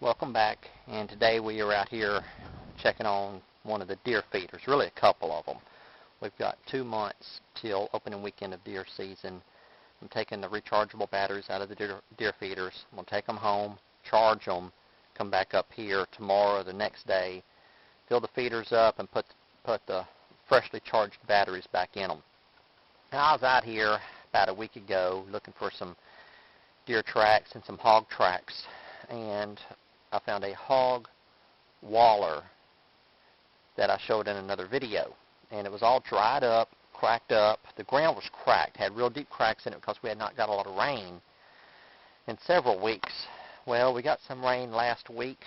Welcome back, and today we are out here checking on one of the deer feeders, really a couple of them. We've got 2 months till opening weekend of deer season. I'm taking the rechargeable batteries out of the deer feeders. I'm going to take them home, charge them, come back up here tomorrow or the next day, fill the feeders up, and put the freshly charged batteries back in them. Now, I was out here about a week ago looking for some deer tracks and some hog tracks, and I found a hog waller that I showed in another video, and it was all dried up, cracked up. The ground was cracked, had real deep cracks in it because we had not got a lot of rain in several weeks. Well, we got some rain last week,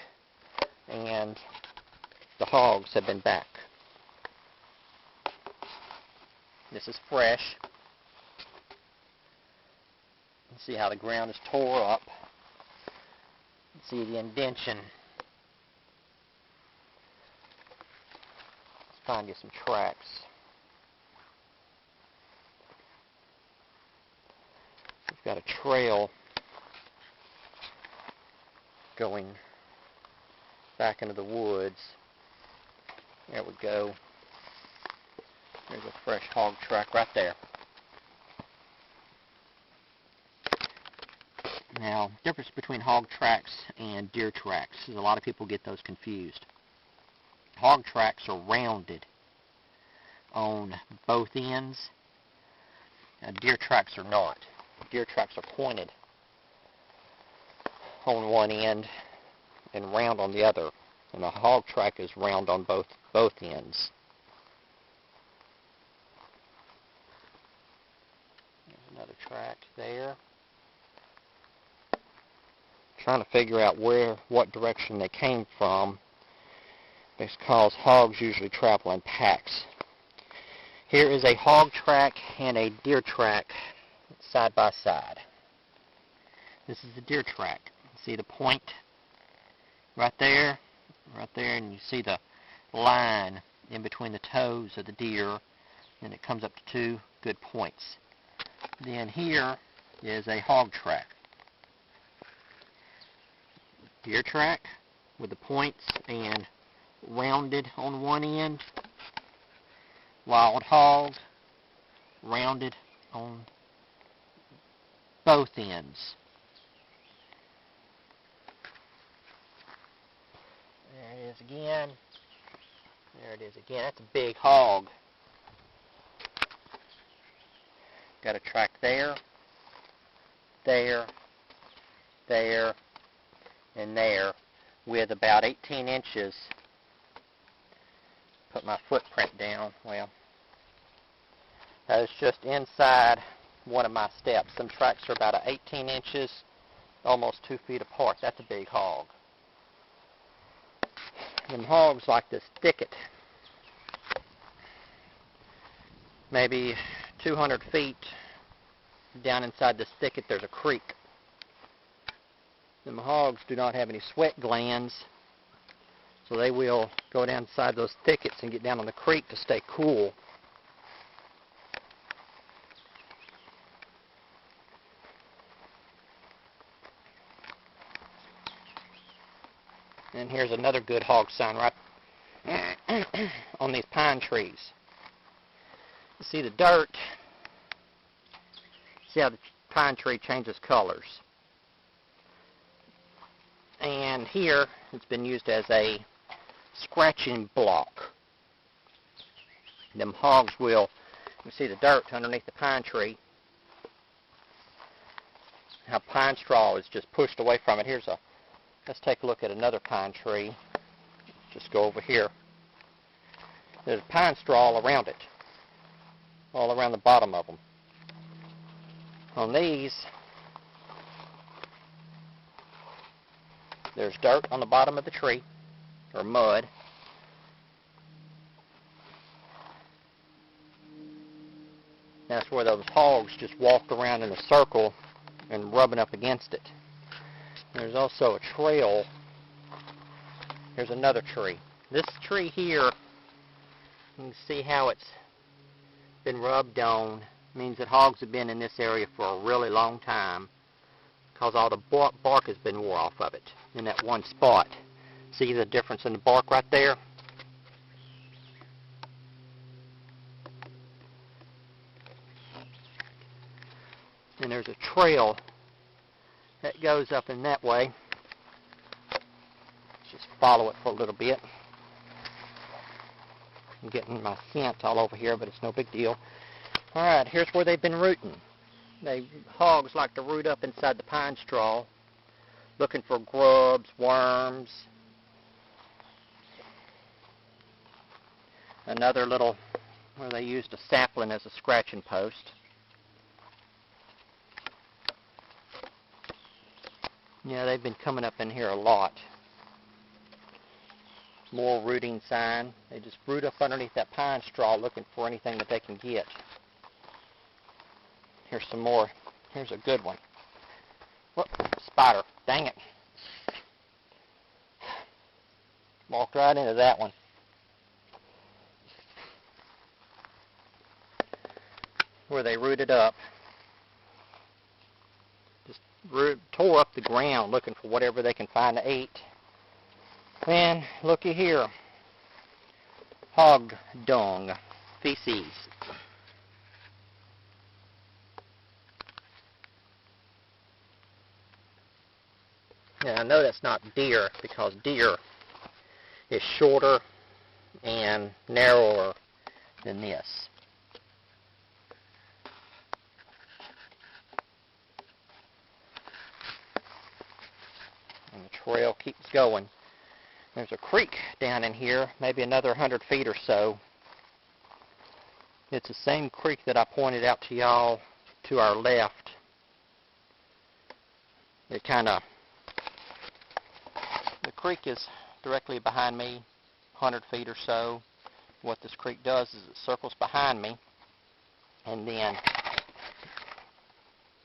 and the hogs have been back. This is fresh. You see how the ground is tore up. See the indention. Let's find you some tracks. We've got a trail going back into the woods. There we go. There's a fresh hog track right there. Now, difference between hog tracks and deer tracks is a lot of people get those confused. Hog tracks are rounded on both ends. Deer tracks are not. Deer tracks are pointed on one end and round on the other. And a hog track is round on both ends. There's another track there. Trying to figure out what direction they came from, because hogs usually travel in packs. Here is a hog track and a deer track side by side. This is the deer track. See the point right there, and you see the line in between the toes of the deer, and it comes up to 2 good points. Then here is a hog track. Deer track with the points and rounded on one end. Wild hog, rounded on both ends. There it is again. There it is again. That's a big hog. Got a track there, there, there, and there with about 18 inches. Put my footprint down. Well, that is just inside one of my steps. Some tracks are about 18 inches, almost 2 feet apart. That's a big hog. Them hogs like this thicket. Maybe 200 feet down inside this thicket there's a creek. Them hogs do not have any sweat glands, so they will go down inside those thickets and get down on the creek to stay cool. And here's another good hog sign right on these pine trees. You see the dirt. See how the pine tree changes colors. And here it's been used as a scratching block. Them hogs will, you see the dirt underneath the pine tree, how pine straw is just pushed away from it. Let's take a look at another pine tree. Just go over here. There's pine straw all around it, all around the bottom of them. On these, there's dirt on the bottom of the tree, or mud. That's where those hogs just walked around in a circle and rubbing up against it. There's also a trail. Here's another tree. This tree here, you can see how it's been rubbed on. It means that hogs have been in this area for a really long time. because all the bark has been wore off of it in that one spot. See the difference in the bark right there? And there's a trail that goes up in that way. Let's just follow it for a little bit. I'm getting my scent all over here, but it's no big deal. Alright, here's where they've been rooting. Hogs like to root up inside the pine straw, looking for grubs, worms. Another little, where they used a sapling as a scratching post. Yeah, they've been coming up in here a lot. More rooting sign. They just root up underneath that pine straw looking for anything that they can get. Here's some more. Here's a good one. Whoop, spider. Dang it. Walked right into that one. Where they rooted up. Just tore up the ground looking for whatever they can find to eat. And looky here. Hog dung. Feces. Now I know that's not deer because deer is shorter and narrower than this. And the trail keeps going. There's a creek down in here, maybe another 100 feet or so. It's the same creek that I pointed out to y'all to our left. The creek is directly behind me, 100 feet or so. What this creek does is it circles behind me and then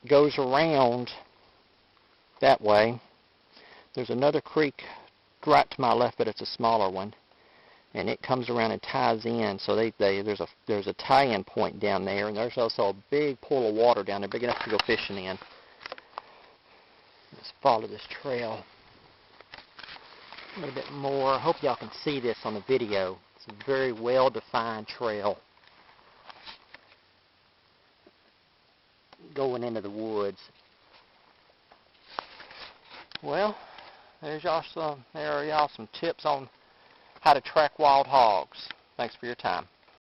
goes around that way. There's another creek right to my left, but it's a smaller one, and it comes around and ties in. So there's a tie-in point down there, and there's also a big pool of water down there, big enough to go fishing in. Let's follow this trail a little bit more. I hope y'all can see this on the video. It's a very well-defined trail going into the woods. Well, there are y'all some tips on how to track wild hogs. Thanks for your time.